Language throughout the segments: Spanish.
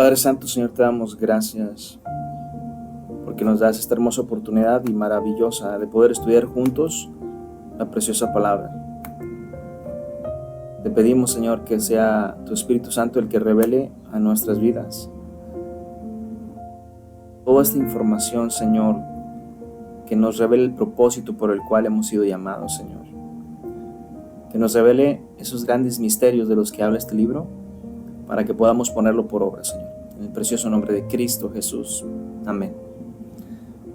Padre Santo, Señor, te damos gracias porque nos das esta hermosa oportunidad y maravillosa de poder estudiar juntos la preciosa palabra. Te pedimos, Señor, que sea tu Espíritu Santo el que revele a nuestras vidas toda esta información, Señor, que nos revele el propósito por el cual hemos sido llamados, Señor. Que nos revele esos grandes misterios de los que habla este libro, para que podamos ponerlo por obra, Señor. En el precioso nombre de Cristo Jesús. Amén.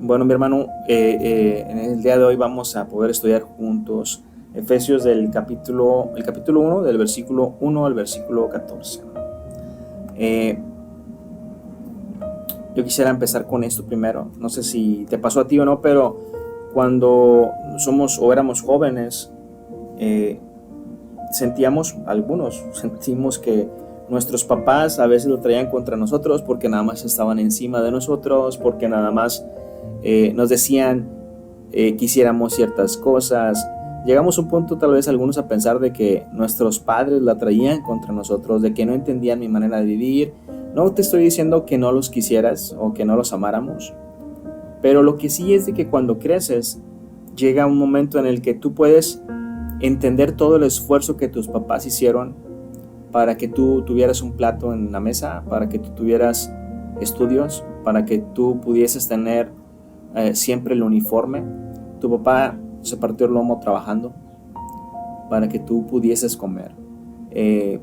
Bueno, mi hermano, en el día de hoy vamos a poder estudiar juntos Efesios del capítulo 1, del versículo 1 al versículo 14. Yo quisiera empezar con esto primero. No sé si te pasó a ti o no, pero cuando somos o éramos jóvenes, sentimos que nuestros papás a veces lo traían contra nosotros porque nada más estaban encima de nosotros, porque nada más nos decían que hiciéramos ciertas cosas. Llegamos a un punto tal vez algunos a pensar de que nuestros padres la traían contra nosotros, de que no entendían mi manera de vivir. No te estoy diciendo que no los quisieras o que no los amáramos, pero lo que sí es de que cuando creces llega un momento en el que tú puedes entender todo el esfuerzo que tus papás hicieron para que tú tuvieras un plato en la mesa, para que tú tuvieras estudios, para que tú pudieses tener siempre el uniforme. Tu papá se partió el lomo trabajando para que tú pudieses comer,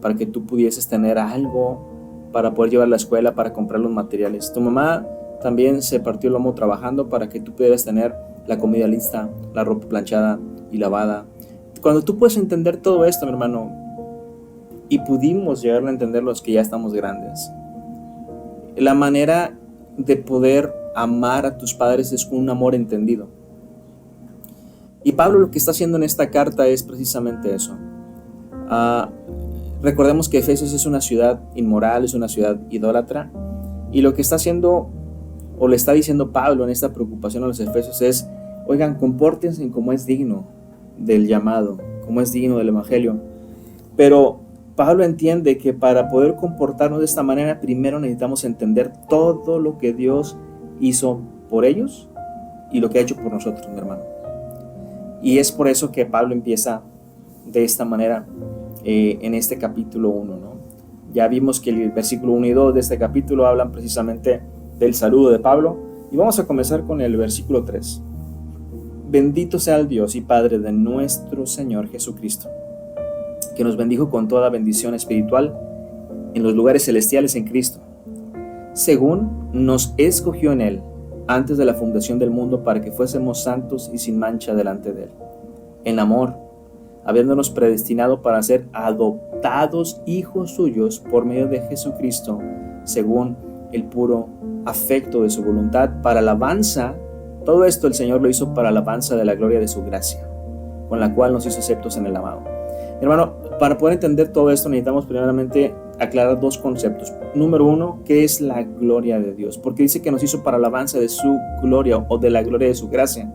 para que tú pudieses tener algo para poder llevar a la escuela, para comprar los materiales. Tu mamá también se partió el lomo trabajando para que tú pudieras tener la comida lista, la ropa planchada y lavada. Cuando tú puedes entender todo esto, mi hermano, y pudimos llegar a entender los que ya estamos grandes, la manera de poder amar a tus padres es con un amor entendido. Y Pablo lo que está haciendo en esta carta es precisamente eso. Recordemos que Efesios es una ciudad inmoral, es una ciudad idólatra, y lo que está haciendo o le está diciendo Pablo en esta preocupación a los efesios es: oigan, compórtense como es digno del llamado, como es digno del evangelio. Pero Pablo entiende que para poder comportarnos de esta manera, primero necesitamos entender todo lo que Dios hizo por ellos y lo que ha hecho por nosotros, mi hermano. Y es por eso que Pablo empieza de esta manera en este capítulo 1, ¿no? Ya vimos que el versículo 1 y 2 de este capítulo hablan precisamente del saludo de Pablo, y vamos a comenzar con el versículo 3. Bendito sea el Dios y Padre de nuestro Señor Jesucristo, que nos bendijo con toda bendición espiritual en los lugares celestiales en Cristo, según nos escogió en Él antes de la fundación del mundo, para que fuésemos santos y sin mancha delante de Él, en amor, habiéndonos predestinado para ser adoptados hijos suyos por medio de Jesucristo, según el puro afecto de su voluntad, para alabanza. Todo esto el Señor lo hizo para alabanza de la gloria de su gracia, con la cual nos hizo aceptos en el amado. Hermano, para poder entender todo esto necesitamos primeramente aclarar dos conceptos. Número uno, ¿qué es la gloria de Dios? Porque dice que nos hizo para alabanza de su gloria o de la gloria de su gracia.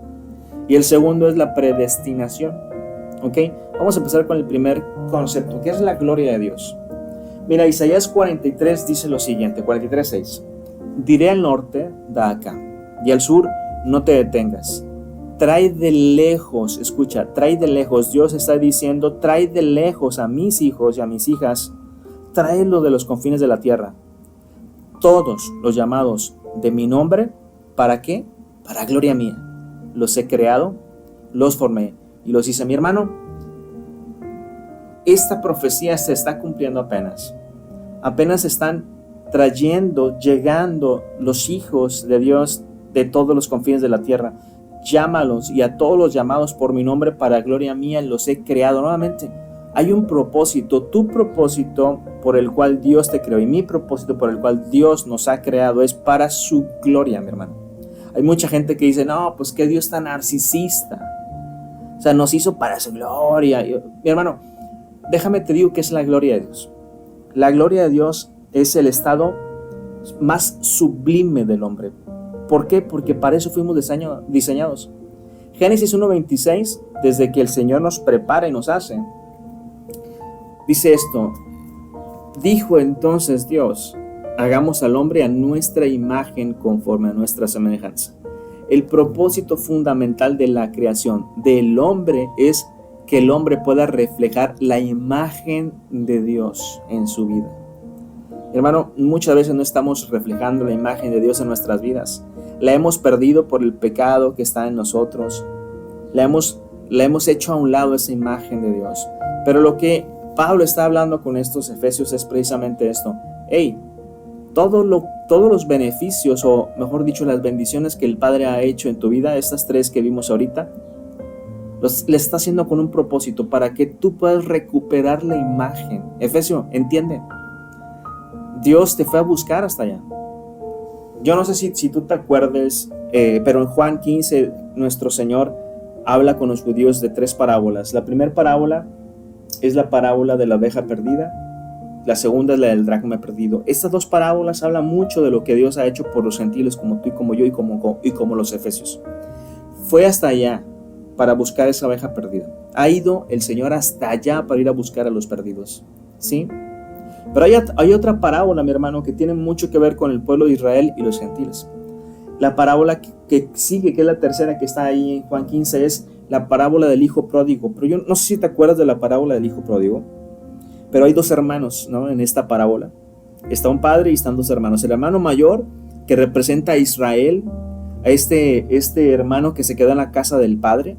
Y el segundo es la predestinación. ¿Ok? Vamos a empezar con el primer concepto, ¿qué es la gloria de Dios? Mira, Isaías 43 dice lo siguiente, 43:6. Diré al norte, da acá, y al sur, no te detengas. Trae de lejos, escucha, trae de lejos. Dios está diciendo, trae de lejos a mis hijos y a mis hijas, tráelo de los confines de la tierra. Todos los llamados de mi nombre, ¿para qué? Para gloria mía. Los he creado, los formé y los hice. Mi hermano, esta profecía se está cumpliendo apenas. Apenas están llegando los hijos de Dios de todos los confines de la tierra. Llámalos, y a todos los llamados por mi nombre para gloria mía los he creado. Nuevamente, hay un propósito, tu propósito por el cual Dios te creó y mi propósito por el cual Dios nos ha creado es para su gloria, mi hermano. Hay mucha gente que dice, no, pues qué Dios tan narcisista. O sea, nos hizo para su gloria. Mi hermano, déjame te digo qué es la gloria de Dios. La gloria de Dios es el estado más sublime del hombre. ¿Por qué? Porque para eso fuimos diseñados. Génesis 1:26, desde que el Señor nos prepara y nos hace, dice esto: dijo entonces Dios, hagamos al hombre a nuestra imagen conforme a nuestra semejanza. El propósito fundamental de la creación del hombre es que el hombre pueda reflejar la imagen de Dios en su vida. Hermano, muchas veces no estamos reflejando la imagen de Dios en nuestras vidas. La hemos perdido por el pecado que está en nosotros. La hemos hecho a un lado esa imagen de Dios. Pero lo que Pablo está hablando con estos efesios es precisamente esto. Hey, todos los beneficios, o mejor dicho, las bendiciones que el Padre ha hecho en tu vida, estas 3 que vimos ahorita, le está haciendo con un propósito para que tú puedas recuperar la imagen. Efesio, entiende, Dios te fue a buscar hasta allá. Yo no sé si tú te acuerdes, pero en Juan 15 nuestro Señor habla con los judíos de 3 parábolas. La primera parábola es la parábola de la oveja perdida. La segunda es la del dracma perdido. Estas 2 parábolas hablan mucho de lo que Dios ha hecho por los gentiles como tú y como yo y como los efesios. Fue hasta allá para buscar esa oveja perdida. Ha ido el Señor hasta allá para ir a buscar a los perdidos. ¿Sí? Pero hay otra parábola, mi hermano, que tiene mucho que ver con el pueblo de Israel y los gentiles. La parábola que sigue, que es la tercera que está ahí en Juan 15, es la parábola del hijo pródigo. Pero yo no sé si te acuerdas de la parábola del hijo pródigo. Pero hay 2 hermanos, ¿no? En esta parábola. Está un padre y están 2 hermanos. El hermano mayor, que representa a Israel, a este hermano que se quedó en la casa del padre.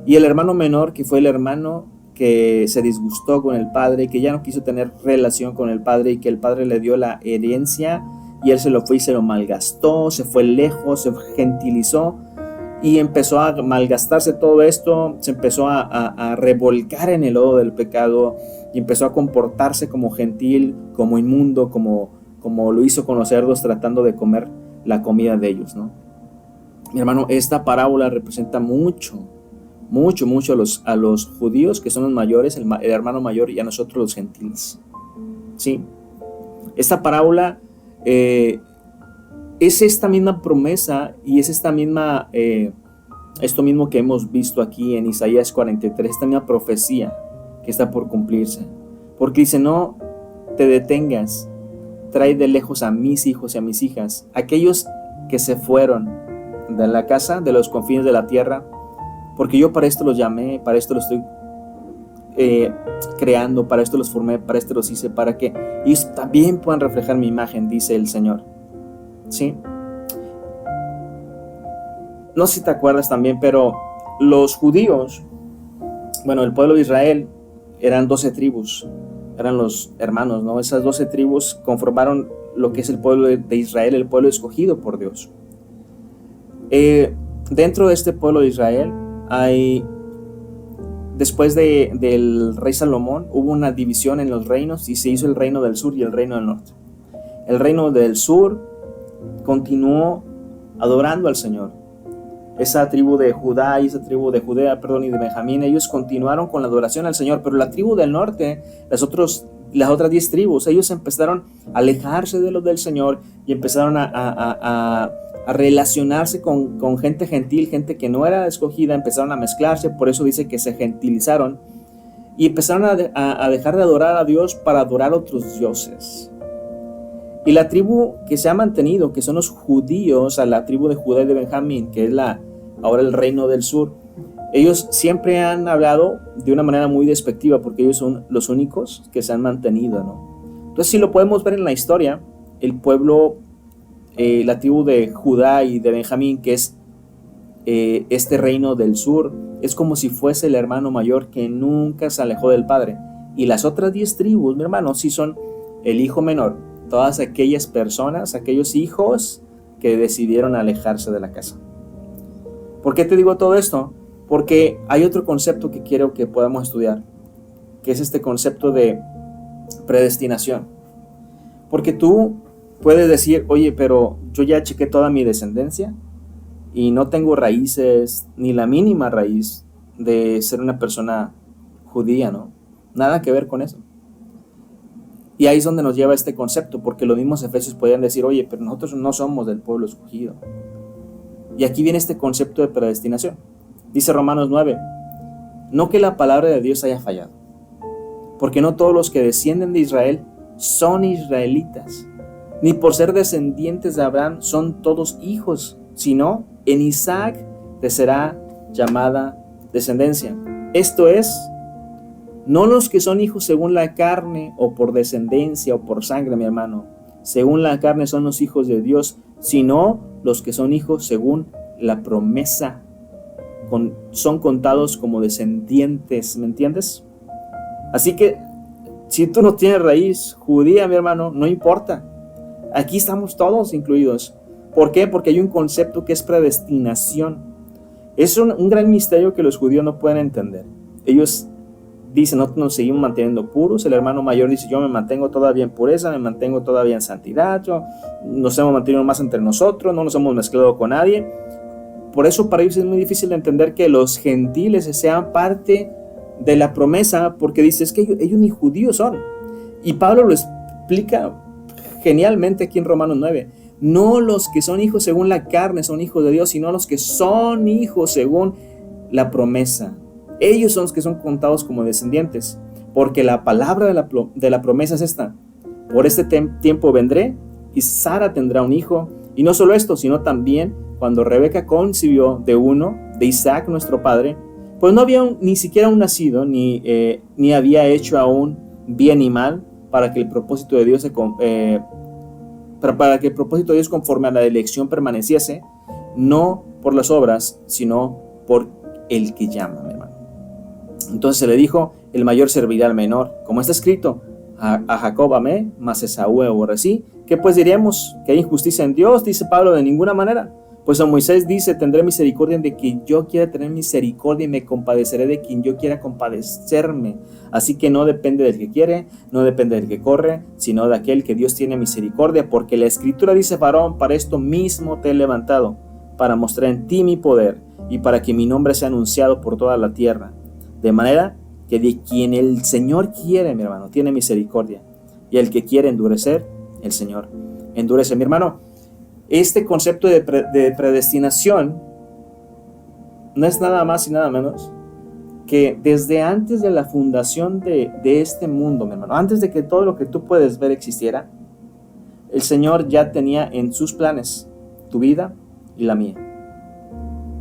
Y el hermano menor, que fue el hermano que se disgustó con el padre, que ya no quiso tener relación con el padre y que el padre le dio la herencia y él se lo fue y se lo malgastó, se fue lejos, se gentilizó y empezó a malgastarse todo esto, se empezó a revolcar en el lodo del pecado y empezó a comportarse como gentil, como inmundo, como lo hizo con los cerdos tratando de comer la comida de ellos, ¿no? Mi hermano, esta parábola representa mucho a los judíos, que son los mayores, el hermano mayor, y a nosotros los gentiles. ¿Sí? Esta parábola es esta misma promesa y es esta misma, esto mismo que hemos visto aquí en Isaías 43, esta misma profecía que está por cumplirse. Porque dice, no te detengas, trae de lejos a mis hijos y a mis hijas, aquellos que se fueron de la casa, de los confines de la tierra, porque yo para esto los llamé, para esto los estoy creando, para esto los formé, para esto los hice, para que ellos también puedan reflejar mi imagen, dice el Señor. ¿Sí? No sé si te acuerdas también, pero los judíos, bueno, el pueblo de Israel, eran 12 tribus, eran los hermanos, ¿no? Esas 12 tribus conformaron lo que es el pueblo de Israel, el pueblo escogido por Dios. Dentro de este pueblo de Israel, después del rey Salomón, hubo una división en los reinos y se hizo el reino del sur y el reino del norte. El reino del sur continuó adorando al Señor. Esa tribu de Judá y esa tribu de Judea, y de Benjamín, ellos continuaron con la adoración al Señor, pero la tribu del norte, las otras 10 tribus, ellos empezaron a alejarse de los del Señor y empezaron a relacionarse con gente gentil, gente que no era escogida, empezaron a mezclarse, por eso dice que se gentilizaron y empezaron a dejar de adorar a Dios para adorar a otros dioses. Y la tribu que se ha mantenido, que son los judíos, a la tribu de Judá y de Benjamín, que es ahora el reino del sur, ellos siempre han hablado de una manera muy despectiva porque ellos son los únicos que se han mantenido, ¿no? Entonces, si lo podemos ver en la historia, el pueblo, la tribu de Judá y de Benjamín, que es este reino del sur, es como si fuese el hermano mayor que nunca se alejó del padre. Y las otras 10 tribus, mi hermano, sí son el hijo menor, todas aquellas personas, aquellos hijos que decidieron alejarse de la casa. ¿Por qué te digo todo esto? Porque hay otro concepto que quiero que podamos estudiar, que es este concepto de predestinación. Porque tú puedes decir, oye, pero yo ya chequé toda mi descendencia y no tengo raíces, ni la mínima raíz de ser una persona judía, ¿no? Nada que ver con eso. Y ahí es donde nos lleva este concepto, porque los mismos efesios podían decir, oye, pero nosotros no somos del pueblo escogido. Y aquí viene este concepto de predestinación. Dice Romanos 9, no que la palabra de Dios haya fallado, porque no todos los que descienden de Israel son israelitas, ni por ser descendientes de Abraham son todos hijos, sino en Isaac te será llamada descendencia. Esto es, no los que son hijos según la carne o por descendencia o por sangre, mi hermano. Según la carne son los hijos de Dios, sino los que son hijos según la promesa. Son contados como descendientes, ¿me entiendes? Así que si tú no tienes raíz judía, mi hermano, no importa. Aquí estamos todos incluidos. ¿Por qué? Porque hay un concepto que es predestinación. Es un gran misterio que los judíos no pueden entender. Ellos dicen, nosotros nos seguimos manteniendo puros. El hermano mayor dice, yo me mantengo todavía en pureza, me mantengo todavía en santidad. Nos hemos mantenido más entre nosotros, no nos hemos mezclado con nadie. Por eso para ellos es muy difícil de entender que los gentiles sean parte de la promesa, porque dice, es que ellos ni judíos son. Y Pablo lo explica genialmente aquí en Romanos 9. No los que son hijos según la carne son hijos de Dios, sino los que son hijos según la promesa. Ellos son los que son contados como descendientes, porque la palabra de la promesa es esta: por este tiempo vendré y Sara tendrá un hijo. Y no solo esto, sino también cuando Rebeca concibió de Isaac nuestro padre, pues no había ni siquiera un nacido, ni había hecho aún bien ni mal, para que el propósito de Dios conforme a la elección permaneciese, no por las obras, sino por el que llama, mi hermano. Entonces se le dijo, el mayor servirá al menor, como está escrito, a Jacob amé, mas Esaú aborrecí. ¿Qué pues diríamos? ¿Que hay injusticia en Dios? Dice Pablo, de ninguna manera. Pues a Moisés dice, tendré misericordia de quien yo quiera tener misericordia y me compadeceré de quien yo quiera compadecerme. Así que no depende del que quiere, no depende del que corre, sino de aquel que Dios tiene misericordia, porque la Escritura dice, varón, para esto mismo te he levantado, para mostrar en ti mi poder y para que mi nombre sea anunciado por toda la tierra. De manera que de quien el Señor quiere, mi hermano, tiene misericordia, y el que quiere endurecer, el Señor endurece. Mi hermano, este concepto de predestinación no es nada más y nada menos que desde antes de la fundación de este mundo, mi hermano, antes de que todo lo que tú puedes ver existiera, el Señor ya tenía en sus planes tu vida y la mía.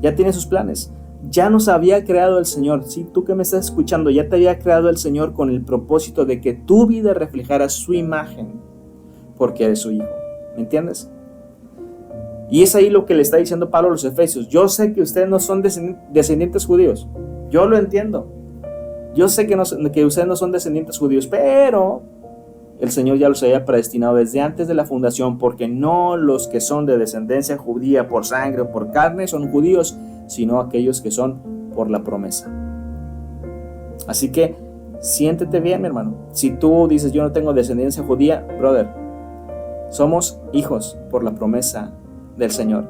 Ya tiene sus planes. Ya nos había creado el Señor. Sí, tú que me estás escuchando, ya te había creado el Señor con el propósito de que tu vida reflejara su imagen, porque eres su hijo. ¿Me entiendes? Y es ahí lo que le está diciendo Pablo a los Efesios. Yo sé que ustedes no son descendientes judíos. Yo lo entiendo. Yo sé que ustedes no son descendientes judíos, pero el Señor ya los había predestinado desde antes de la fundación, porque no los que son de descendencia judía por sangre o por carne son judíos, sino aquellos que son por la promesa. Así que siéntete bien, mi hermano. Si tú dices, yo no tengo descendencia judía, brother, somos hijos por la promesa del Señor.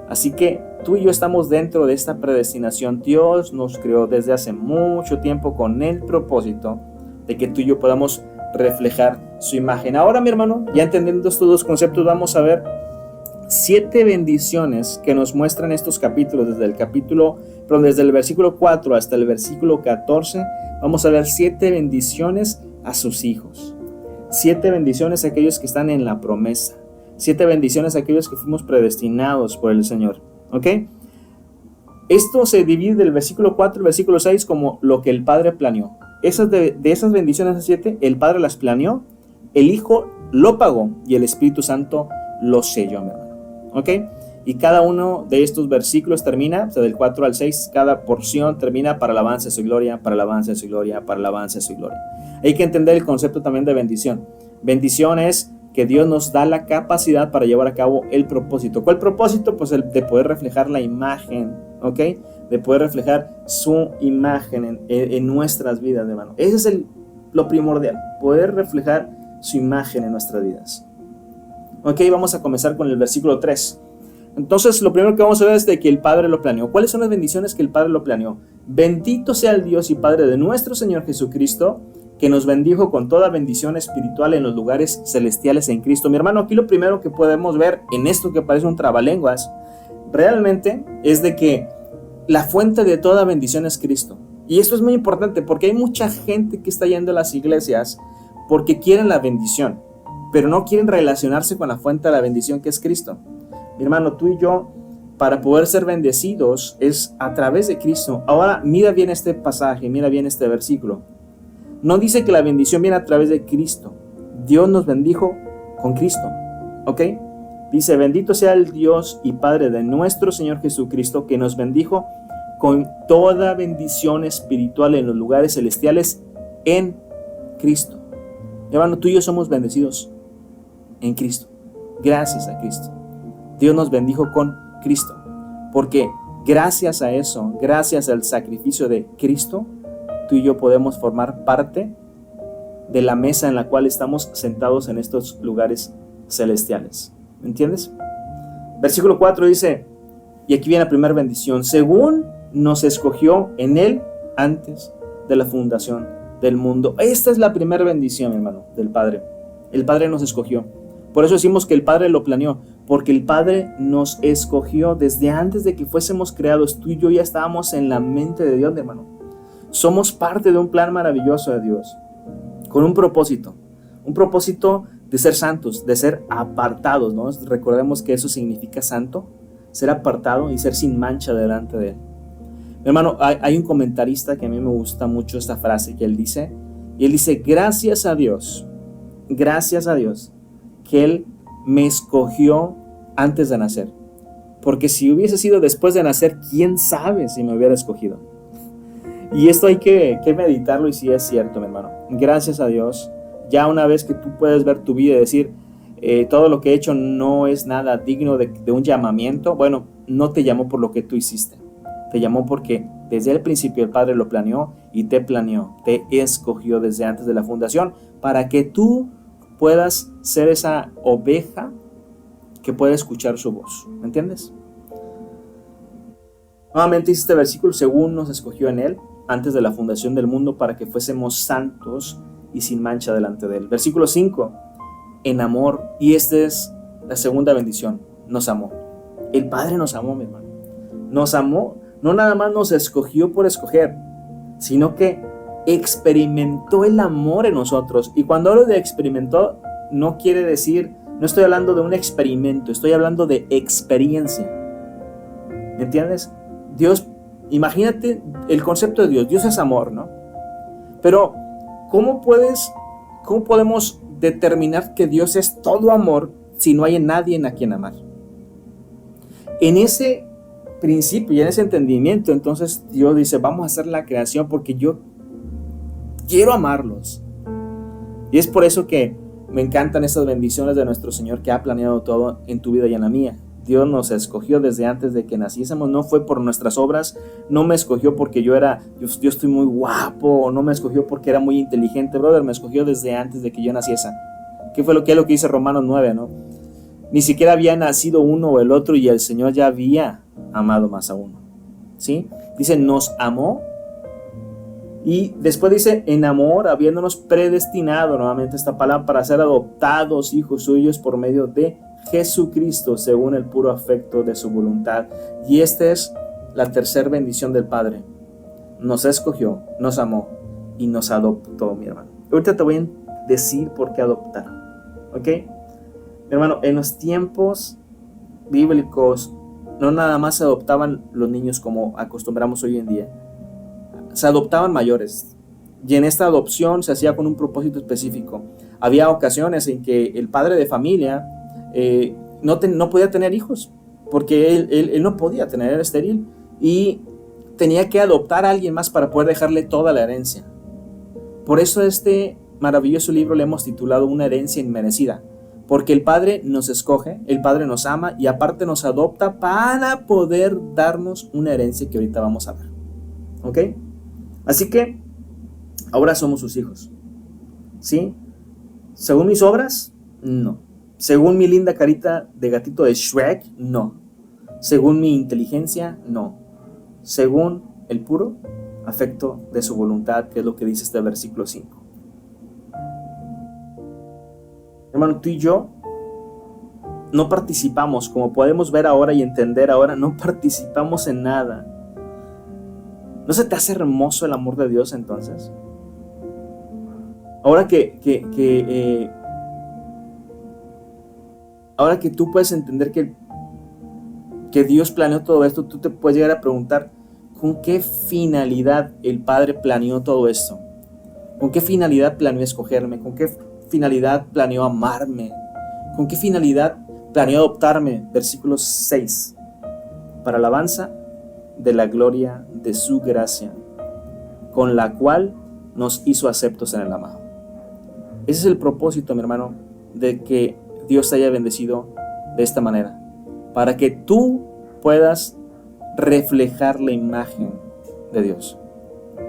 Así que tú y yo estamos dentro de esta predestinación. Dios nos creó desde hace mucho tiempo con el propósito de que tú y yo podamos reflejar su imagen. Ahora, mi hermano, ya entendiendo estos dos conceptos, vamos a ver 7 bendiciones que nos muestran estos capítulos, desde el versículo 4 hasta el versículo 14. Vamos a ver 7 bendiciones a sus hijos, 7 bendiciones a aquellos que están en la promesa, 7 bendiciones a aquellos que fuimos predestinados por el Señor. ¿Ok? Esto se divide del versículo 4 al versículo 6 como lo que el Padre planeó. De esas bendiciones a 7, el Padre las planeó, el Hijo lo pagó y el Espíritu Santo lo selló, mi hermano. ¿Ok? Y cada uno de estos versículos termina, o sea, del 4 al 6, cada porción termina para alabanza de su gloria, para alabanza de su gloria, para alabanza de su gloria. Hay que entender el concepto también de bendición. Bendición es que Dios nos da la capacidad para llevar a cabo el propósito. ¿Cuál propósito? Pues el de poder reflejar la imagen, ¿ok? De poder reflejar su imagen en nuestras vidas, hermano. Ese es lo primordial, poder reflejar su imagen en nuestras vidas. Ok, vamos a comenzar con el versículo 3. Entonces, lo primero que vamos a ver es de que el Padre lo planeó. ¿Cuáles son las bendiciones que el Padre lo planeó? Bendito sea el Dios y Padre de nuestro Señor Jesucristo, que nos bendijo con toda bendición espiritual en los lugares celestiales en Cristo. Mi hermano, aquí lo primero que podemos ver en esto que parece un trabalenguas, realmente es de que la fuente de toda bendición es Cristo. Y esto es muy importante porque hay mucha gente que está yendo a las iglesias porque quieren la bendición, pero no quieren relacionarse con la fuente de la bendición que es Cristo. Mi hermano, tú y yo, para poder ser bendecidos es a través de Cristo. Ahora mira bien este pasaje, mira bien este versículo. No dice que la bendición viene a través de Cristo. Dios nos bendijo con Cristo, ¿ok? Dice, bendito sea el Dios y Padre de nuestro Señor Jesucristo, que nos bendijo con toda bendición espiritual en los lugares celestiales en Cristo. Hermano, tú y yo somos bendecidos en Cristo, gracias a Cristo. Dios nos bendijo con Cristo, porque gracias a eso, gracias al sacrificio de Cristo, tú y yo podemos formar parte de la mesa en la cual estamos sentados en estos lugares celestiales. ¿Me entiendes? Versículo 4 dice, y aquí viene la primera bendición, según nos escogió en Él antes de la fundación del mundo. Esta es la primera bendición, hermano, del Padre. El Padre nos escogió. Por eso decimos que el Padre lo planeó, porque el Padre nos escogió desde antes de que fuésemos creados. Tú y yo ya estábamos en la mente de Dios, hermano. Somos parte de un plan maravilloso de Dios, con un propósito de ser santos, de ser apartados, ¿no? Recordemos que eso significa santo, ser apartado y ser sin mancha delante de Él. Mi hermano, hay un comentarista que a mí me gusta mucho esta frase que él dice, y él dice, gracias a Dios, que Él me escogió antes de nacer, porque si hubiese sido después de nacer, quién sabe si me hubiera escogido. Y esto hay que meditarlo, y sí es cierto, mi hermano. Gracias a Dios, ya una vez que tú puedes ver tu vida y decir, todo lo que he hecho no es nada digno de un llamamiento, bueno, no te llamó por lo que tú hiciste, te llamó porque desde el principio el Padre lo planeó y te escogió desde antes de la fundación, para que tú puedas ser esa oveja que puede escuchar su voz. ¿Me entiendes? Nuevamente dice este versículo, según nos escogió en Él antes de la fundación del mundo, para que fuésemos santos y sin mancha delante de Él. Versículo 5, en amor, y esta es la segunda bendición, nos amó. El Padre nos amó, mi hermano. Nos amó, no nada más nos escogió por escoger, sino que experimentó el amor en nosotros. Y cuando hablo de experimentó, no quiere decir, no estoy hablando de un experimento, estoy hablando de experiencia. ¿Me entiendes? Dios, imagínate el concepto de Dios. Dios es amor, ¿no? Pero ¿cómo podemos determinar que Dios es todo amor si no hay en nadie a quien amar? En ese principio y en ese entendimiento, entonces Dios dice, vamos a hacer la creación porque yo quiero amarlos. Y es por eso que me encantan estas bendiciones de nuestro Señor, que ha planeado todo en tu vida y en la mía. Dios nos escogió desde antes de que naciésemos, no fue por nuestras obras, no me escogió porque yo estoy muy guapo, no me escogió porque era muy inteligente, brother, me escogió desde antes de que yo naciese. ¿Qué fue lo que dice Romanos 9, no? Ni siquiera había nacido uno o el otro y el Señor ya había amado más a uno, ¿sí? Dice, nos amó. Y después dice, en amor, habiéndonos predestinado, nuevamente esta palabra, para ser adoptados hijos suyos por medio de Jesucristo, según el puro afecto de su voluntad. Y esta es la tercera bendición del Padre. Nos escogió, nos amó y nos adoptó, mi hermano. Ahorita te voy a decir por qué adoptar, ¿ok? Mi hermano, en los tiempos bíblicos, no nada más se adoptaban los niños como acostumbramos hoy en día. Se adoptaban mayores, y en esta adopción se hacía con un propósito específico. Había ocasiones en que el padre de familia no podía tener hijos, porque él no podía tener, era estéril, y tenía que adoptar a alguien más para poder dejarle toda la herencia. Por eso este maravilloso libro le hemos titulado Una herencia inmerecida, porque el Padre nos escoge, el Padre nos ama y aparte nos adopta para poder darnos una herencia que ahorita vamos a ver, ¿ok? Así que ahora somos sus hijos, ¿sí? ¿Según mis obras? No. ¿Según mi linda carita de gatito de Shrek? No. ¿Según mi inteligencia? No. Según el puro afecto de su voluntad, que es lo que dice este versículo 5. Hermano, tú y yo no participamos, como podemos ver ahora y entender ahora, no participamos en nada. ¿No se te hace hermoso el amor de Dios entonces? Ahora que ahora que tú puedes entender que Dios planeó todo esto, tú te puedes llegar a preguntar, ¿con qué finalidad el Padre planeó todo esto? ¿Con qué finalidad planeó escogerme? ¿Con qué finalidad planeó amarme? ¿Con qué finalidad planeó adoptarme? Versículo 6. Para alabanza de la gloria de su gracia, con la cual nos hizo aceptos en el amado. Ese es el propósito, mi hermano, de que Dios te haya bendecido de esta manera, para que tú puedas reflejar la imagen de Dios,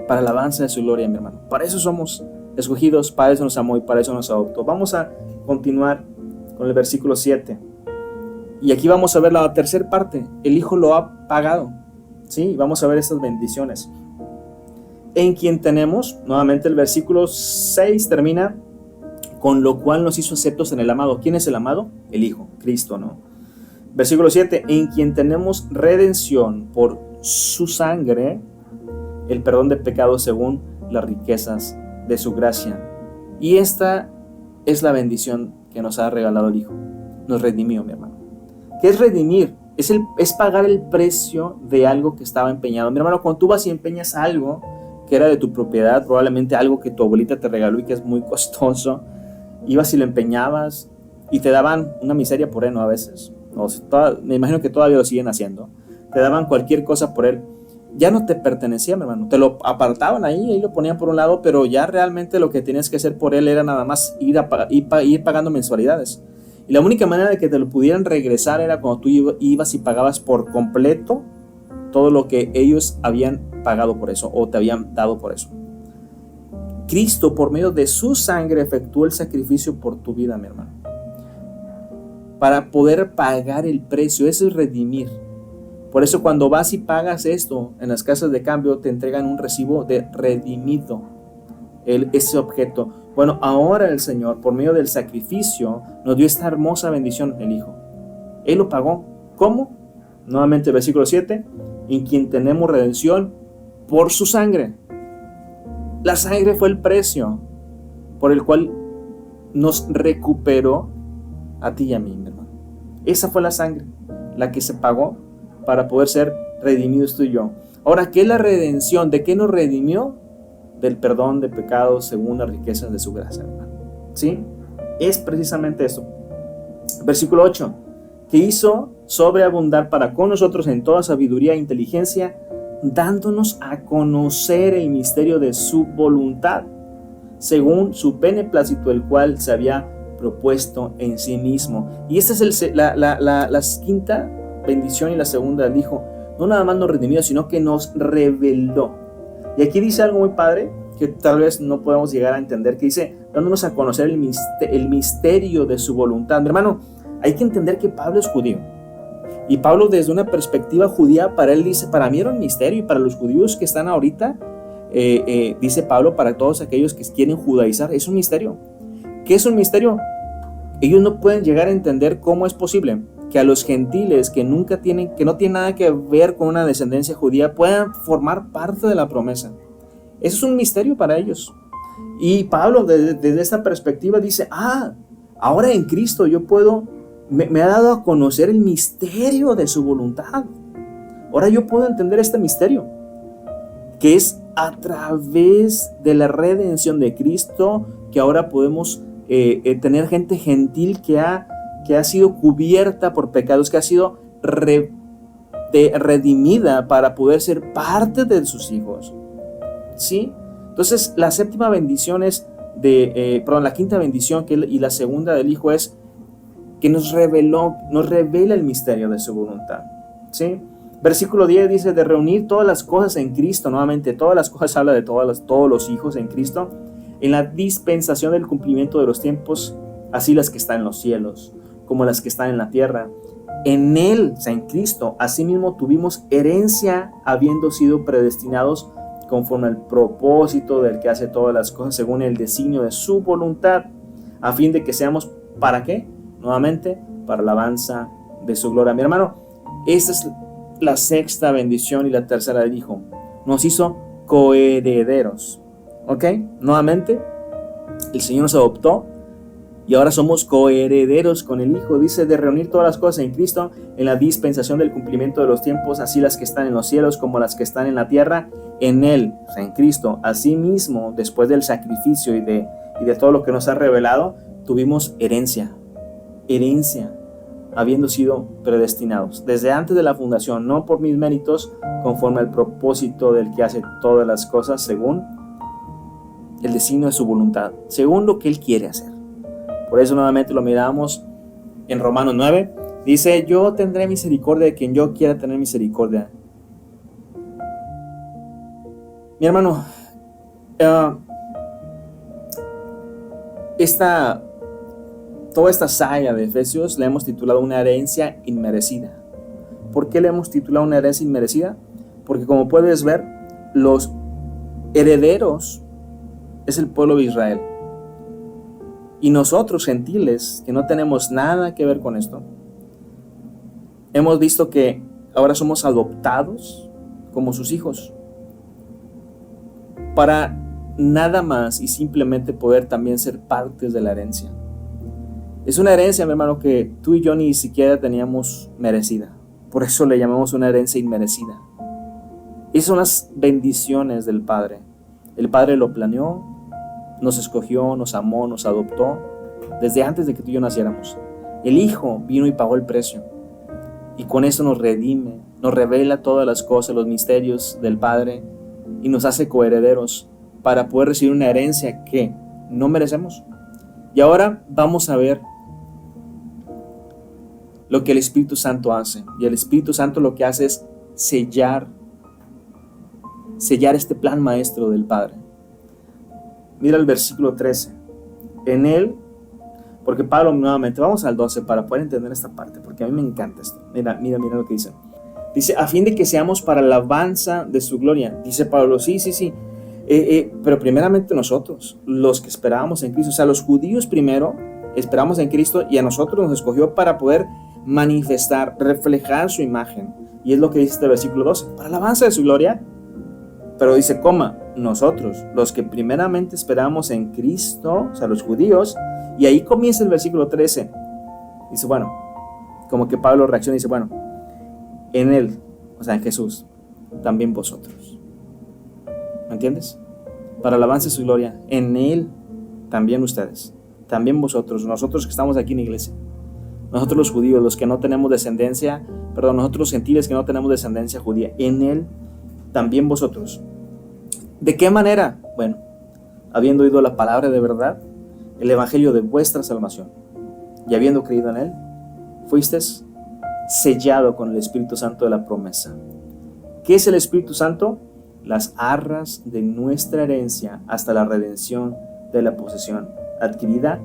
para alabanza de su gloria, mi hermano. Para eso somos escogidos, para eso nos amó y para eso nos adoptó. Vamos a continuar con el versículo 7. Y aquí vamos a ver la tercera parte. El Hijo lo ha pagado. ¿Sí? Vamos a ver estas bendiciones. En quien tenemos, nuevamente el versículo 6 termina, con lo cual nos hizo aceptos en el amado. ¿Quién es el amado? El Hijo, Cristo, ¿no? Versículo 7, en quien tenemos redención por su sangre, el perdón de pecados según las riquezas de su gracia. Y esta es la bendición que nos ha regalado el Hijo. Nos redimió, mi hermano. ¿Qué es redimir? Es pagar el precio de algo que estaba empeñado. Mi hermano, cuando tú vas y empeñas algo que era de tu propiedad, probablemente algo que tu abuelita te regaló y que es muy costoso, ibas y lo empeñabas y te daban una miseria por él, ¿no? A veces. Me imagino que todavía lo siguen haciendo. Te daban cualquier cosa por él. Ya no te pertenecía, mi hermano. Te lo apartaban ahí lo ponían por un lado, pero ya realmente lo que tenías que hacer por él era nada más ir pagando mensualidades. Y la única manera de que te lo pudieran regresar era cuando tú ibas y pagabas por completo todo lo que ellos habían pagado por eso o te habían dado por eso. Cristo, por medio de su sangre, efectuó el sacrificio por tu vida, mi hermano, para poder pagar el precio. Eso es redimir. Por eso cuando vas y pagas esto en las casas de cambio, te entregan un recibo de redimido, ese objeto. Bueno, ahora el Señor, por medio del sacrificio, nos dio esta hermosa bendición, el Hijo. Él lo pagó. ¿Cómo? Nuevamente, versículo 7, en quien tenemos redención por su sangre. La sangre fue el precio por el cual nos recuperó a ti y a mí, mi hermano. Esa fue la sangre, la que se pagó para poder ser redimidos tú y yo. Ahora, ¿qué es la redención? ¿De qué nos redimió? Del perdón de pecados según las riquezas de su gracia, hermano. ¿Sí? Es precisamente eso. Versículo 8. Que hizo sobreabundar para con nosotros en toda sabiduría e inteligencia, dándonos a conocer el misterio de su voluntad, según su beneplácito, el cual se había propuesto en sí mismo. Y esta es la quinta bendición y la segunda del Hijo. No nada más nos redimió, sino que nos reveló. Y aquí dice algo muy padre que tal vez no podemos llegar a entender, que dice, dándonos a conocer el misterio de su voluntad. Mi hermano, hay que entender que Pablo es judío. Y Pablo, desde una perspectiva judía, para él dice, para mí era un misterio, y para los judíos que están ahorita, dice Pablo, para todos aquellos que quieren judaizar, es un misterio. ¿Qué es un misterio? Ellos no pueden llegar a entender cómo es posible que a los gentiles que no tienen nada que ver con una descendencia judía puedan formar parte de la promesa. Eso es un misterio para ellos. Y Pablo, desde esta perspectiva, dice, ahora en Cristo yo me ha dado a conocer el misterio de su voluntad. Ahora yo puedo entender este misterio, que es a través de la redención de Cristo, que ahora podemos tener gente gentil que ha sido cubierta por pecados, que ha sido redimida para poder ser parte de sus hijos. ¿Sí? Entonces, la séptima bendición es la quinta bendición y la segunda del Hijo es que nos revela el misterio de su voluntad. ¿Sí? Versículo 10 dice, de reunir todas las cosas en Cristo. Nuevamente, todas las cosas habla de todos los hijos en Cristo, en la dispensación del cumplimiento de los tiempos, así las que están en los cielos como las que están en la tierra. En Él, o sea, en Cristo, asimismo tuvimos herencia, habiendo sido predestinados conforme al propósito del que hace todas las cosas según el designio de su voluntad, a fin de que seamos, ¿para qué? Nuevamente, para alabanza de su gloria. Mi hermano, esta es la sexta bendición y la tercera del Hijo. Nos hizo coherederos. ¿Ok? Nuevamente, el Señor nos adoptó Y ahora somos coherederos con el Hijo. Dice de reunir todas las cosas en Cristo en la dispensación del cumplimiento de los tiempos, así las que están en los cielos como las que están en la tierra, en Él, o sea, en Cristo. Asimismo, después del sacrificio y de todo lo que nos ha revelado, tuvimos herencia, habiendo sido predestinados desde antes de la fundación, no por mis méritos, conforme al propósito del que hace todas las cosas según el designio de su voluntad, según lo que Él quiere hacer. Por eso nuevamente lo miramos en Romanos 9. Dice, yo tendré misericordia de quien yo quiera tener misericordia. Mi hermano, toda esta saga de Efesios la hemos titulado una herencia inmerecida. ¿Por qué le hemos titulado una herencia inmerecida? Porque como puedes ver, los herederos es el pueblo de Israel. Y nosotros, gentiles, que no tenemos nada que ver con esto, hemos visto que ahora somos adoptados como sus hijos para nada más y simplemente poder también ser partes de la herencia. Es una herencia, mi hermano, que tú y yo ni siquiera teníamos merecida. Por eso le llamamos una herencia inmerecida. Esas son las bendiciones del Padre. El Padre lo planeó, nos escogió, nos amó, nos adoptó desde antes de que tú y yo naciéramos. El Hijo vino y pagó el precio, y con eso nos redime, nos revela todas las cosas, los misterios del Padre, y nos hace coherederos para poder recibir una herencia que no merecemos. Y ahora vamos a ver lo que el Espíritu Santo hace. Y el Espíritu Santo lo que hace es sellar este plan maestro del Padre. Mira el versículo 13. En Él, porque Pablo nuevamente, vamos al 12 para poder entender esta parte, porque a mí me encanta esto. Mira lo que dice. Dice, a fin de que seamos para la alabanza de su gloria. Dice Pablo, sí. Pero primeramente nosotros, los que esperábamos en Cristo, o sea, los judíos primero esperamos en Cristo y a nosotros nos escogió para poder manifestar, reflejar su imagen. Y es lo que dice este versículo 12, para la alabanza de su gloria. Pero dice, nosotros, los que primeramente esperamos en Cristo, o sea, los judíos, y ahí comienza el versículo 13. Dice, como que Pablo reacciona y dice, en Él, o sea, en Jesús, también vosotros. ¿Me entiendes? Para alabanza de su gloria, en Él, también ustedes, también vosotros, nosotros que estamos aquí en la iglesia, nosotros los judíos, los que no tenemos nosotros los gentiles que no tenemos descendencia judía, en Él, también vosotros. ¿De qué manera? Habiendo oído la palabra de verdad, el evangelio de vuestra salvación, y habiendo creído en Él, fuisteis sellado con el Espíritu Santo de la promesa. ¿Qué es el Espíritu Santo? Las arras de nuestra herencia hasta la redención de la posesión adquirida.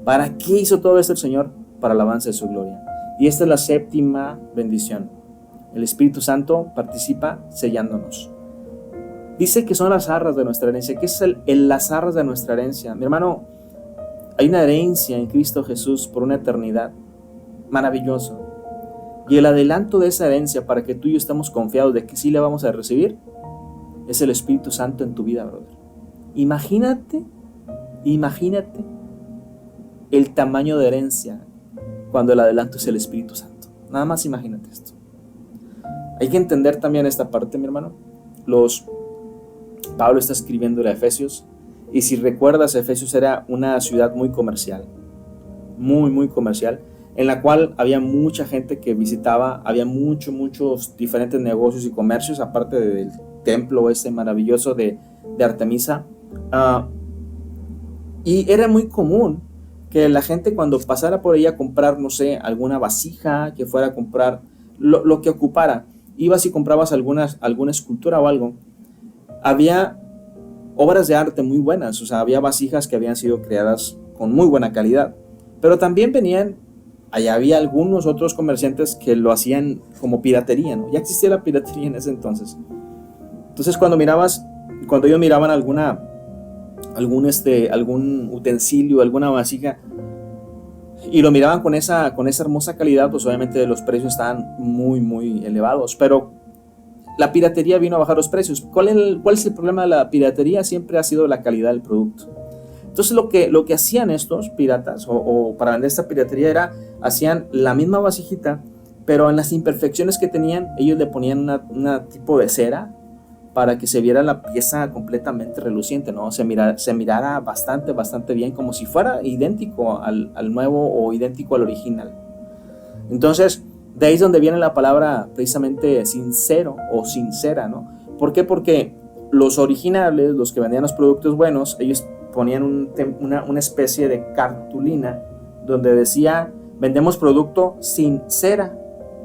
¿Para qué hizo todo esto el Señor? Para el avance de su gloria. Y esta es la séptima bendición. El Espíritu Santo participa sellándonos. Dice que son las arras de nuestra herencia. ¿Qué es las arras de nuestra herencia? Mi hermano, hay una herencia en Cristo Jesús por una eternidad. Maravilloso. Y el adelanto de esa herencia para que tú y yo estemos confiados de que sí la vamos a recibir es el Espíritu Santo en tu vida, brother. Imagínate el tamaño de herencia cuando el adelanto es el Espíritu Santo. Nada más imagínate esto. Hay que entender también esta parte, mi hermano. Pablo está escribiendo a Efesios, y si recuerdas, Efesios era una ciudad muy comercial, muy comercial, en la cual había mucha gente que visitaba, había muchos diferentes negocios y comercios, aparte del templo maravilloso de Artemisa, y era muy común que la gente cuando pasara por ahí a comprar, no sé, alguna vasija, que fuera a comprar lo que ocupara, ibas y comprabas alguna escultura o algo, había obras de arte muy buenas, o sea, había vasijas que habían sido creadas con muy buena calidad, pero también allá había algunos otros comerciantes que lo hacían como piratería, ¿no? Ya existía la piratería en ese entonces. Entonces cuando ellos miraban algún utensilio, alguna vasija, y lo miraban con esa hermosa calidad, pues obviamente los precios estaban muy elevados, pero la piratería vino a bajar los precios. ¿Cuál es el problema de la piratería? Siempre ha sido la calidad del producto. Entonces lo que hacían estos piratas, o para vender esta piratería, era, hacían la misma vasijita, pero en las imperfecciones que tenían, ellos le ponían una tipo de cera para que se viera la pieza completamente reluciente, ¿no? Se mirara bastante bien, como si fuera idéntico al nuevo o idéntico al original. Entonces, de ahí es donde viene la palabra precisamente sincero o sincera, ¿no? ¿Por qué? Porque los originales, los que vendían los productos buenos, ellos ponían una especie de cartulina donde decía, vendemos producto sin cera,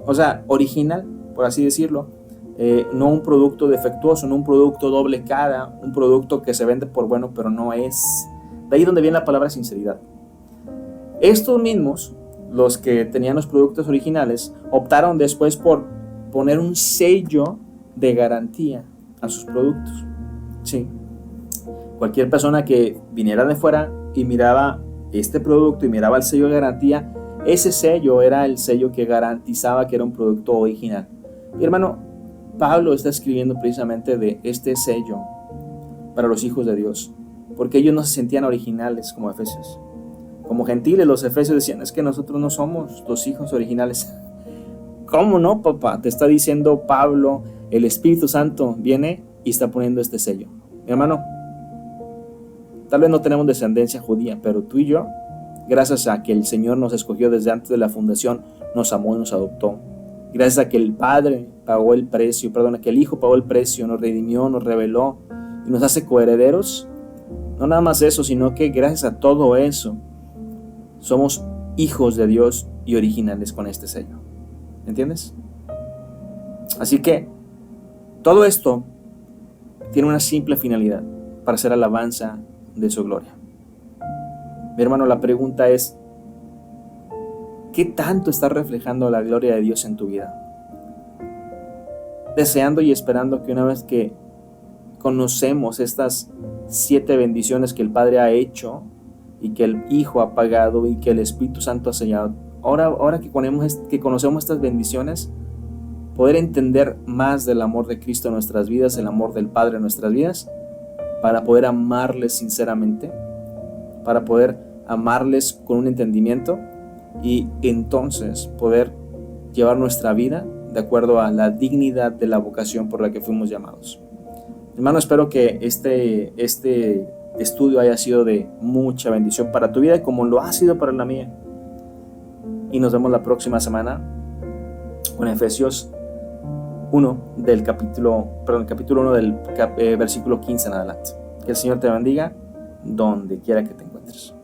o sea, original, por así decirlo. No un producto defectuoso, no un producto doble cara, un producto que se vende por bueno, pero no es. De ahí donde viene la palabra sinceridad. Estos mismos, los que tenían los productos originales, optaron después por poner un sello de garantía a sus productos. Sí. Cualquier persona que viniera de fuera y miraba este producto y miraba el sello de garantía, ese sello era el sello que garantizaba que era un producto original. Mi hermano, Pablo está escribiendo precisamente de este sello para los hijos de Dios, porque ellos no se sentían originales como efesios. Como gentiles, los efesios decían, es que nosotros no somos los hijos originales. ¿Cómo no, papá? Te está diciendo Pablo, el Espíritu Santo viene y está poniendo este sello. Mi hermano, tal vez no tenemos descendencia judía, pero tú y yo, gracias a que el Señor nos escogió desde antes de la fundación, nos amó y nos adoptó. Gracias a que el Padre pagó el precio, que el Hijo pagó el precio, nos redimió, nos reveló y nos hace coherederos. No nada más eso, sino que gracias a todo eso, somos hijos de Dios y originales con este sello. ¿Entiendes? Así que todo esto tiene una simple finalidad, para hacer alabanza de su gloria. Mi hermano, la pregunta es, ¿qué tanto estás reflejando la gloria de Dios en tu vida? Deseando y esperando que una vez que conocemos estas 7 bendiciones que el Padre ha hecho y que el Hijo ha pagado y que el Espíritu Santo ha sellado, ahora que conocemos estas bendiciones, poder entender más del amor de Cristo en nuestras vidas, el amor del Padre en nuestras vidas, para poder amarles sinceramente, para poder amarles con un entendimiento, y entonces poder llevar nuestra vida de acuerdo a la dignidad de la vocación por la que fuimos llamados. Hermano, espero que este estudio haya sido de mucha bendición para tu vida, como lo ha sido para la mía. Y nos vemos la próxima semana con Efesios 1 del capítulo 1 del versículo 15 en adelante. Que el Señor te bendiga donde quiera que te encuentres.